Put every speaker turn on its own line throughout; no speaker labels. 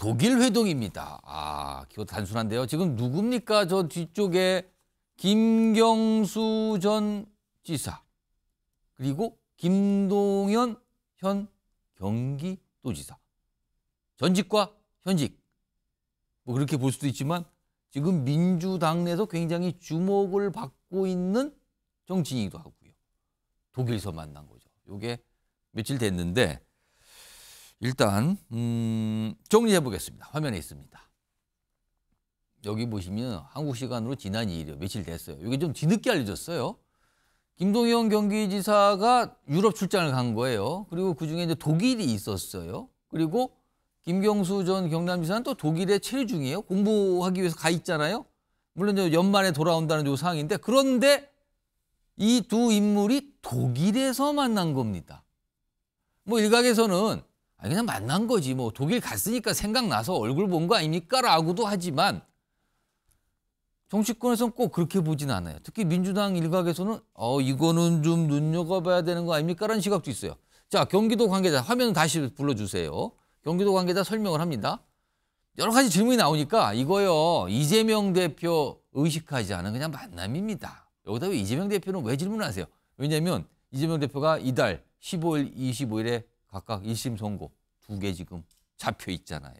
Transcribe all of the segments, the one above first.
독일 회동입니다. 그거 단순한데요. 지금 누굽니까? 저 뒤쪽에 김경수 전 지사 그리고 김동연 현 경기도지사. 전직과 현직. 뭐 그렇게 볼 수도 있지만 지금 민주당 내에서 굉장히 주목을 받고 있는 정치인이기도 하고요. 독일에서 만난 거죠. 이게 며칠 됐는데 일단 정리해 보겠습니다. 화면에 있습니다. 여기 보시면 한국 시간으로 지난 2일이요. 며칠 됐어요. 이게 좀 뒤늦게 알려졌어요. 김동연 경기지사가 유럽 출장을 간 거예요. 그리고 그중에 이제 독일이 있었어요. 그리고 김경수 전 경남지사는 또 독일에 체류 중이에요. 공부하기 위해서 가 있잖아요. 물론 이제 연말에 돌아온다는 요 상황인데 그런데 이 두 인물이 독일에서 만난 겁니다. 뭐 일각에서는 그냥 만난 거지. 뭐 독일 갔으니까 생각나서 얼굴 본 거 아닙니까? 라고도 하지만 정치권에서는 꼭 그렇게 보진 않아요. 특히 민주당 일각에서는 이거는 좀 눈여겨봐야 되는 거 아닙니까? 라는 시각도 있어요. 자, 경기도 관계자 화면 다시 불러주세요. 경기도 관계자 설명을 합니다. 여러 가지 질문이 나오니까 이거요. 이재명 대표 의식하지 않은 그냥 만남입니다. 여기다 왜 이재명 대표는 왜 질문하세요? 왜냐하면 이재명 대표가 이달 15일, 25일에 각각 1심 선고 2개 지금 잡혀 있잖아요.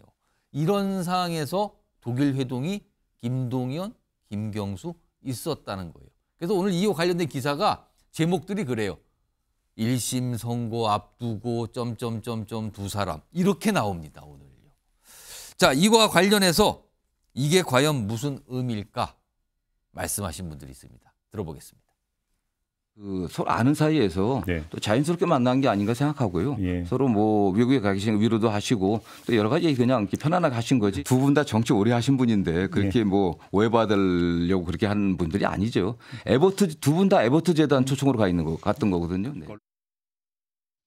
이런 상황에서 독일 회동이 김동연, 김경수 있었다는 거예요. 그래서 오늘 이와 관련된 기사가 제목들이 그래요. 1심 선고 앞두고 두 사람 이렇게 나옵니다. 오늘요. 자, 이와 관련해서 이게 과연 무슨 의미일까 말씀하신 분들이 있습니다. 들어보겠습니다.
서로 아는 사이에서 또 자연스럽게 만난 게 아닌가 생각하고요. 서로 뭐 외국에 가 계신 위로도 하시고 또 여러 가지 그냥 이렇게 편안하게 하신 거지. 두 분 다 정치 오래 하신 분인데 그렇게 뭐 오해받으려고 그렇게 하는 분들이 아니죠. 두 분 다 에버트 재단 초청으로 갔던 거거든요. 네.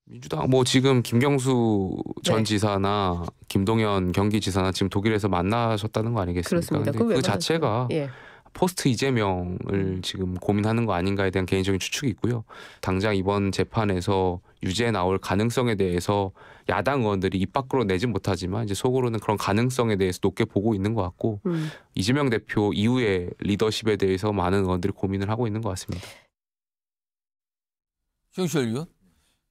민주당 뭐 지금 김경수 전 지사나 김동연 경기지사나 지금 독일에서 만나셨다는 거 아니겠습니까?
그렇습니다.
근데 그 자체가 포스트 이재명을 지금 고민하는 거 아닌가에 대한 개인적인 추측이 있고요. 당장 이번 재판에서 유죄 나올 가능성에 대해서 야당 의원들이 입 밖으로 내진 못하지만 이제 속으로는 그런 가능성에 대해서 높게 보고 있는 것 같고 이재명 대표 이후의 리더십에 대해서 많은 의원들이 고민을 하고 있는 것 같습니다.
최영철 의원?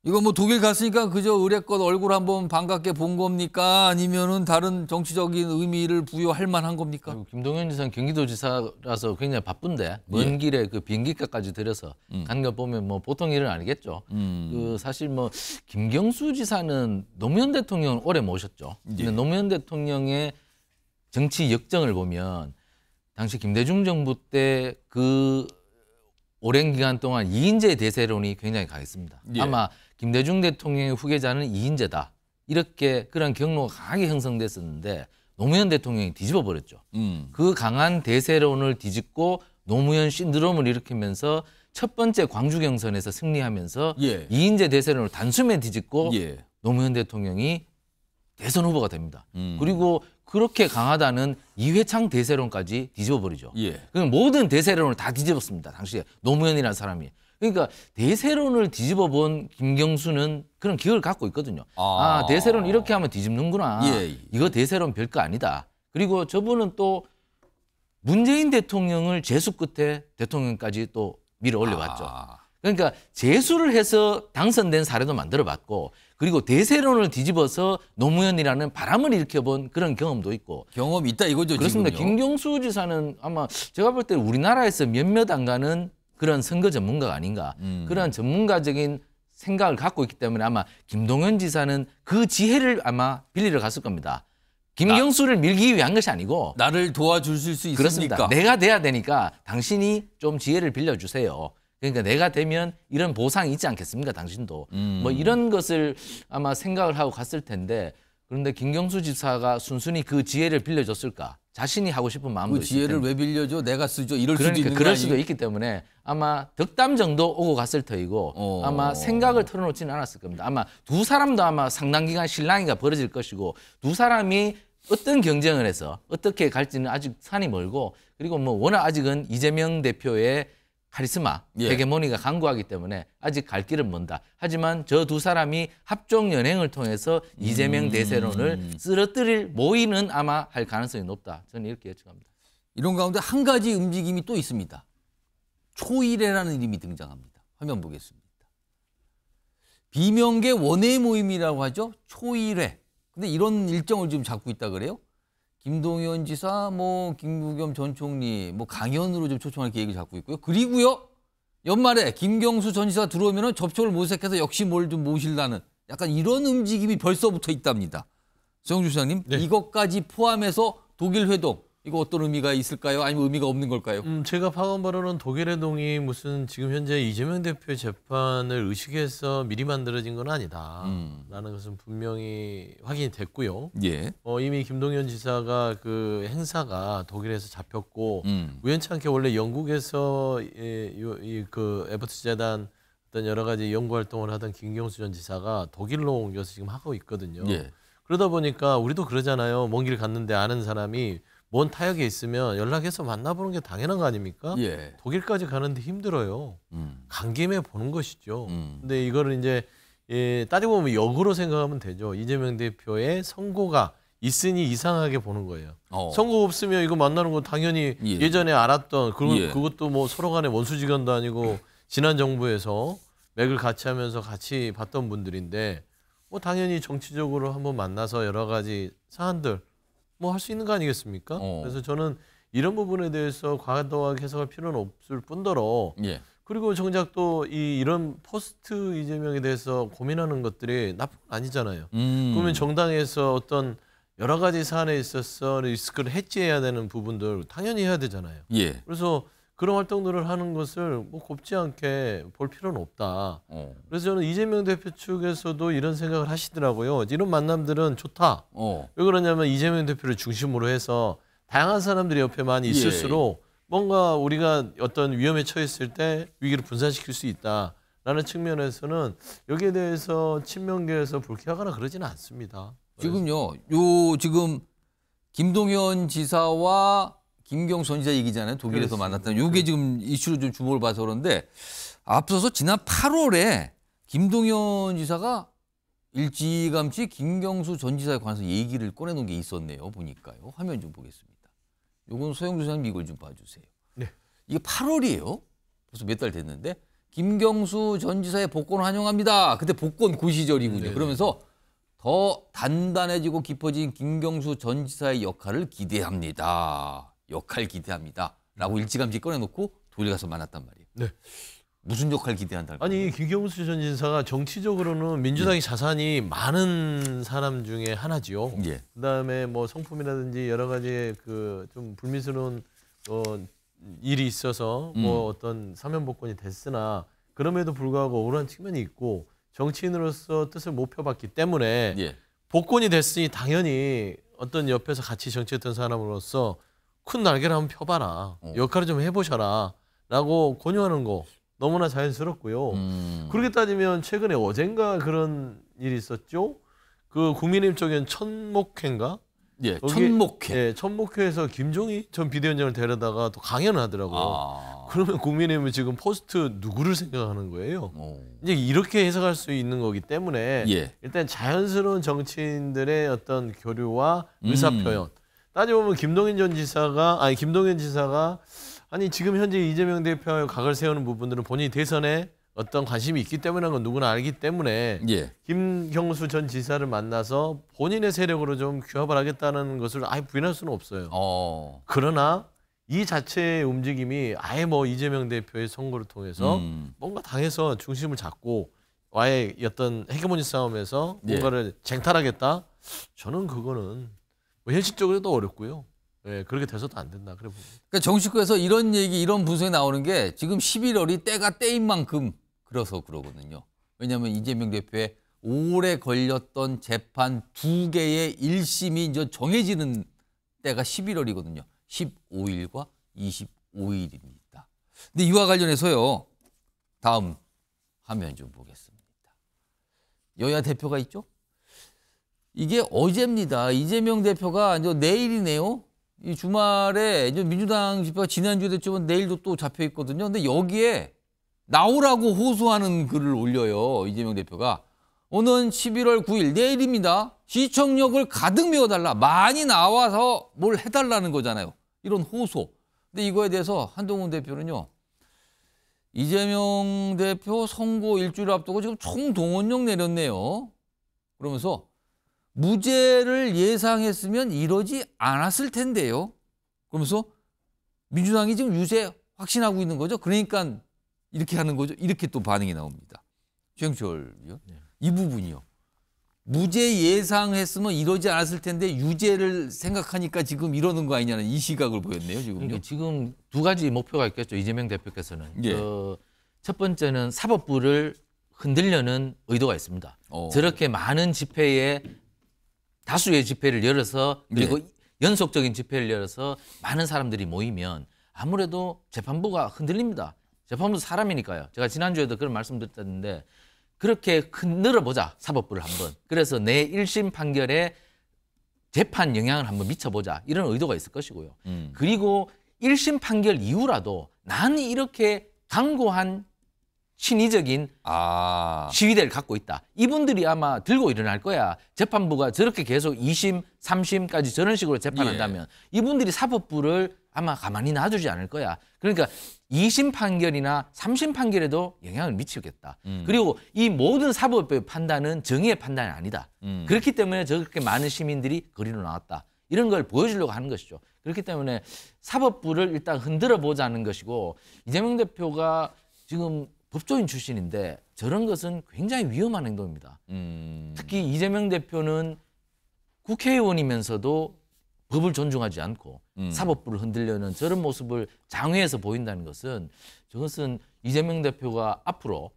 이거 뭐 독일 갔으니까 그저 의례껏 얼굴 한번 반갑게 본 겁니까? 아니면은 다른 정치적인 의미를 부여할 만한 겁니까?
김동연 지사는 경기도지사라서 굉장히 바쁜데 먼 길에 그 비행기값까지 들여서 간 거 보면 뭐 보통 일은 아니겠죠. 그 사실 뭐 김경수 지사는 노무현 대통령을 오래 모셨죠. 근데 노무현 대통령의 정치 역정을 보면 당시 김대중 정부 때 그 오랜 기간 동안 이인재 대세론이 굉장히 강했습니다. 아마 김대중 대통령의 후계자는 이인재다. 이렇게 그런 경로가 강하게 형성됐었는데 노무현 대통령이 뒤집어 버렸죠. 그 강한 대세론을 뒤집고 노무현 신드롬을 일으키면서 첫 번째 광주 경선에서 승리하면서 이인재 대세론을 단숨에 뒤집고 노무현 대통령이 대선 후보가 됩니다. 그리고 그렇게 강하다는 이회창 대세론까지 뒤집어 버리죠. 그럼 모든 대세론을 다 뒤집었습니다. 당시에 노무현이라는 사람이. 그러니까 대세론을 뒤집어 본 김경수는 그런 기억을 갖고 있거든요. 대세론 이렇게 하면 뒤집는구나. 이거 대세론 별거 아니다. 그리고 저분은 또 문재인 대통령을 재수 끝에 대통령까지 또 밀어 올려봤죠. 그러니까 재수를 해서 당선된 사례도 만들어봤고 그리고 대세론을 뒤집어서 노무현이라는 바람을 일으켜본 그런 경험도 있고.
경험이 있다 이거죠.
그렇습니다.
지금요.
김경수 지사는 아마 제가 볼 때 우리나라에서 몇몇 안 가는 그런 선거 전문가가 아닌가. 그런 전문가적인 생각을 갖고 있기 때문에 아마 김동연 지사는 그 지혜를 아마 빌리러 갔을 겁니다. 김경수를 밀기 위한 것이 아니고
나를 도와줄 수 있습니까?
그렇습니다. 내가 돼야 되니까 당신이 좀 지혜를 빌려주세요. 그러니까 내가 되면 이런 보상이 있지 않겠습니까? 당신도. 뭐 이런 것을 아마 생각을 하고 갔을 텐데 그런데 김경수 지사가 순순히 그 지혜를 빌려줬을까? 자신이 하고 싶은 마음도
그 지혜를 왜 빌려줘? 내가 쓰죠. 이럴 수도 있는
그럴 수도 있기 때문에 아마 덕담 정도 오고 갔을 터이고 아마 생각을 털어놓지는 않았을 겁니다. 아마 두 사람도 아마 상당 기간 실랑이가 벌어질 것이고 두 사람이 어떤 경쟁을 해서 어떻게 갈지는 아직 산이 멀고 그리고 뭐 워낙 아직은 이재명 대표의 카리스마, 헤게모니가 강구하기 때문에 아직 갈 길은 먼다. 하지만 저 두 사람이 합종 연행을 통해서 이재명 대세론을 쓰러뜨릴 모의는 아마 할 가능성이 높다. 저는 이렇게 예측합니다.
이런 가운데 한 가지 움직임이 또 있습니다. 초일회라는 이름이 등장합니다. 화면 보겠습니다. 비명계 원외 모임이라고 하죠. 초일회. 근데 이런 일정을 지금 잡고 있다 그래요. 김동연 지사, 김부겸 전 총리, 강연으로 좀 초청할 계획을 잡고 있고요. 그리고요, 연말에 김경수 전 지사가 들어오면 접촉을 모색해서 역시 뭘 좀 모실라는 약간 이런 움직임이 벌써부터 있답니다. 정영주 시장님, 네. 이것까지 포함해서 독일 회동, 이거 어떤 의미가 있을까요? 아니면 의미가 없는 걸까요?
제가 파악한 바로는 독일 회동이 무슨 지금 현재 이재명 대표의 재판을 의식해서 미리 만들어진 건 아니다라는 것은 분명히 확인이 됐고요.
예.
이미 김동연 지사가 그 행사가 독일에서 잡혔고 우연찮게 원래 영국에서 그 에버트 재단 어떤 여러 가지 연구 활동을 하던 김경수 전 지사가 독일로 옮겨서 지금 하고 있거든요.
예.
그러다 보니까 우리도 그러잖아요. 먼 길 갔는데 아는 사람이 먼 타역에 있으면 연락해서 만나보는 게 당연한 거 아닙니까?
예.
독일까지 가는데 힘들어요. 간 김에 보는 것이죠. 근데 이거를 이제 따지고 보면 역으로 생각하면 되죠. 이재명 대표의 선고가 있으니 이상하게 보는 거예요. 선고 없으면 이거 만나는 거 당연히 예전에 알았던 그것도 뭐 서로 간에 원수지간도 아니고 지난 정부에서 맥을 같이 하면서 같이 봤던 분들인데 뭐 당연히 정치적으로 한번 만나서 여러 가지 사안들 뭐 할 수 있는 거 아니겠습니까? 그래서 저는 이런 부분에 대해서 과도하게 해석할 필요는 없을 뿐더러 그리고 정작 또 이런 포스트 이재명에 대해서 고민하는 것들이 나쁜 건 아니잖아요. 그러면 정당에서 어떤 여러 가지 사안에 있어서 리스크를 해지해야 되는 부분들 당연히 해야 되잖아요. 그래서 그런 활동들을 하는 것을 뭐 곱지 않게 볼 필요는 없다. 그래서 저는 이재명 대표 측에서도 이런 생각을 하시더라고요. 이런 만남들은 좋다. 왜 그러냐면 이재명 대표를 중심으로 해서 다양한 사람들이 옆에 많이 있을수록 뭔가 우리가 어떤 위험에 처했을 때 위기를 분산시킬 수 있다라는 측면에서는 여기에 대해서 친명계에서 불쾌하거나 그러지는 않습니다.
지금요, 지금 김동연 지사와 김경수 전 지사 얘기잖아요. 독일에서 만났다는. 이게 지금 이슈로 좀 주목을 봐서 그런데 앞서서 지난 8월에 김동연 지사가 일찌감치 김경수 전 지사에 관해서 얘기를 꺼내놓은 게 있었네요. 보니까요. 화면 좀 보겠습니다. 요건 소영주 지사님 이걸 좀 봐주세요.
네.
이게 8월이에요. 벌써 몇 달 됐는데 김경수 전 지사의 복권 환영합니다. 그때 복권 그 시절이군요. 그러면서 더 단단해지고 깊어진 김경수 전 지사의 역할을 기대합니다. 라고 일찌감치 꺼내놓고 독일 가서 만났단 말이에요.
네.
무슨 역할 기대한다?
아니 김경수 전 지사가 정치적으로는 민주당의 자산이 많은 사람 중에 하나지요. 그다음에 뭐 성품이라든지 여러 가지 그 좀 불미스러운 일이 있어서 뭐 어떤 사면복권이 됐으나 그럼에도 불구하고 억울한 측면이 있고 정치인으로서 뜻을 못 펴봤기 때문에 복권이 됐으니 당연히 어떤 옆에서 같이 정치했던 사람으로서 큰 날개를 한번 펴봐라. 역할을 좀 해보셔라. 라고 권유하는 거 너무나 자연스럽고요. 그렇게 따지면 최근에 어젠가 그런 일이 있었죠. 그 국민의힘 쪽엔 천목회인가?
천목회.
천목회에서 김종희 전 비대위원장을 데려다가 또 강연을 하더라고요. 그러면 국민의힘은 지금 포스트 누구를 생각하는 거예요? 이제 이렇게 해석할 수 있는 거기 때문에 일단 자연스러운 정치인들의 어떤 교류와 의사표현. 따져보면 김동연 지사가 아니 지금 현재 이재명 대표의 각을 세우는 부분들은 본인이 대선에 어떤 관심이 있기 때문에 건 누구나 알기 때문에 김경수 전 지사를 만나서 본인의 세력으로 좀 규합을 하겠다는 것을 아예 부인할 수는 없어요. 그러나 이 자체의 움직임이 아예 뭐 이재명 대표의 선거를 통해서 뭔가 당에서 중심을 잡고 와의 어떤 헤게모니 싸움에서 뭔가를 쟁탈하겠다? 저는 그거는 뭐 현실적으로도 어렵고요. 그렇게 돼서도 안 된다. 그래 봅니다.
그러니까 정치권에서 이런 얘기, 이런 분석이 나오는 게 지금 11월이 때가 때인 만큼 그래서 그러거든요. 왜냐하면 이재명 대표의 오래 걸렸던 재판 2개의 1심이 이제 정해지는 때가 11월이거든요. 15일과 25일입니다. 근데 이와 관련해서요. 다음 화면 좀 보겠습니다. 여야 대표가 있죠? 이게 어제입니다. 이재명 대표가 이제 내일이네요. 이 주말에 이제 민주당 집회가 지난주에 됐지만 내일도 또 잡혀 있거든요. 근데 여기에 나오라고 호소하는 글을 올려요. 이재명 대표가. 오는 11월 9일 내일입니다. 시청역을 가득 메워달라. 많이 나와서 뭘 해달라는 거잖아요. 이런 호소. 근데 이거에 대해서 한동훈 대표는요. 이재명 대표 선거 일주일 앞두고 지금 총동원령 내렸네요. 그러면서 무죄를 예상했으면 이러지 않았을 텐데요. 그러면서 민주당이 지금 유죄 확신하고 있는 거죠. 그러니까 이렇게 하는 거죠. 이렇게 또 반응이 나옵니다. 최영철 위원. 이 부분이요. 무죄 예상했으면 이러지 않았을 텐데 유죄를 생각하니까 지금 이러는 거 아니냐는 이 시각을 보였네요. 지금요.
그러니까 지금 두 가지 목표가 있겠죠. 이재명 대표께서는.
예.
첫 번째는 사법부를 흔들려는 의도가 있습니다. 저렇게 많은 집회에 다수의 집회를 열어서 그리고 연속적인 집회를 열어서 많은 사람들이 모이면 아무래도 재판부가 흔들립니다. 재판부도 사람이니까요. 제가 지난주에도 그런 말씀드렸는데 그렇게 흔들어보자, 사법부를 한번. 그래서 내 1심 판결에 재판 영향을 한번 미쳐보자. 이런 의도가 있을 것이고요. 그리고 1심 판결 이후라도 나는 이렇게 강고한 신의적인 시위대를 갖고 있다. 이분들이 아마 들고 일어날 거야. 재판부가 저렇게 계속 2심, 3심까지 저런 식으로 재판한다면 이분들이 사법부를 아마 가만히 놔두지 않을 거야. 그러니까 2심 판결이나 3심 판결에도 영향을 미치겠다. 그리고 이 모든 사법부의 판단은 정의의 판단이 아니다. 그렇기 때문에 저렇게 많은 시민들이 거리로 나왔다. 이런 걸 보여주려고 하는 것이죠. 그렇기 때문에 사법부를 일단 흔들어 보자는 것이고 이재명 대표가 지금 법조인 출신인데 저런 것은 굉장히 위험한 행동입니다. 특히 이재명 대표는 국회의원이면서도 법을 존중하지 않고 사법부를 흔들려는 저런 모습을 장외에서 보인다는 것은 저것은 이재명 대표가 앞으로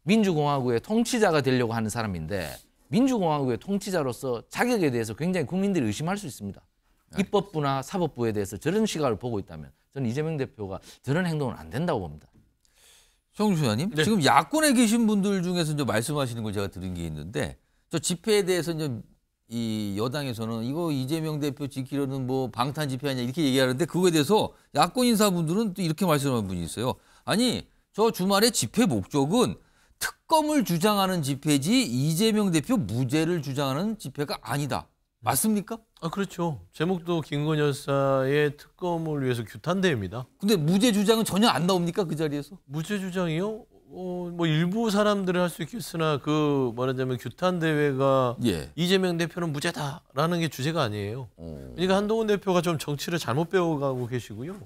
민주공화국의 통치자가 되려고 하는 사람인데 민주공화국의 통치자로서 자격에 대해서 굉장히 국민들이 의심할 수 있습니다. 입법부나 사법부에 대해서 저런 시각을 보고 있다면 저는 이재명 대표가 저런 행동은 안 된다고 봅니다.
정준 의원님, 네. 지금 야권에 계신 분들 중에서 이제 말씀하시는 걸 제가 들은 게 있는데 저 집회에 대해서 이제 이 여당에서는 이거 이재명 대표 지키려는 뭐 방탄 집회 아니냐 이렇게 얘기하는데 그거에 대해서 야권 인사분들은 또 이렇게 말씀하는 분이 있어요. 아니 저 주말에 집회 목적은 특검을 주장하는 집회지 이재명 대표 무죄를 주장하는 집회가 아니다. 맞습니까?
그렇죠. 제목도 김건희 여사의 특검을 위해서 규탄대회입니다.
근데 무죄 주장은 전혀 안 나옵니까 그 자리에서?
무죄 주장이요? 뭐 일부 사람들은 할 수 있겠으나 그 말하자면 규탄대회가 이재명 대표는 무죄다라는 게 주제가 아니에요. 그러니까 한동훈 대표가 좀 정치를 잘못 배워가고 계시고요.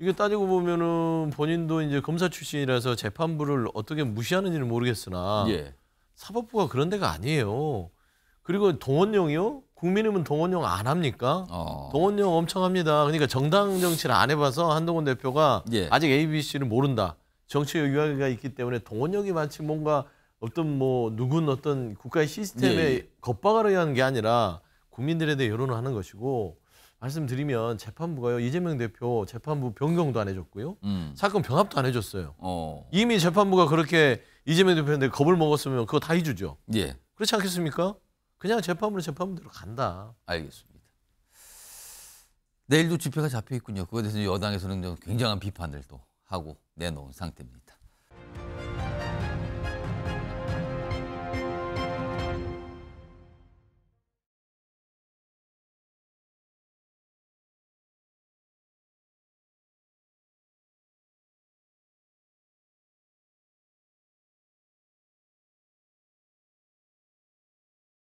이게 따지고 보면은 본인도 이제 검사 출신이라서 재판부를 어떻게 무시하는지는 모르겠으나 사법부가 그런 데가 아니에요. 그리고 동원령이요? 국민의힘은 동원령 안 합니까? 동원령 엄청 합니다. 그러니까 정당 정치를 안 해봐서 한동훈 대표가 아직 ABC를 모른다. 정치의 유학이 있기 때문에 동원령이 마치 뭔가 어떤 뭐 누군 어떤 국가의 시스템에 겁박을 해야 하는 게 아니라 국민들에 대해 여론을 하는 것이고 말씀드리면 재판부가요. 이재명 대표 재판부 변경도 안 해줬고요. 사건 병합도 안 해줬어요. 이미 재판부가 그렇게 이재명 대표한테 겁을 먹었으면 그거 다 해주죠. 그렇지 않겠습니까? 그냥 재판부대로 간다.
알겠습니다. 내일도 집회가 잡혀 있군요. 그거에 대해서 여당에서는 굉장한 비판을 또 하고 내놓은 상태입니다.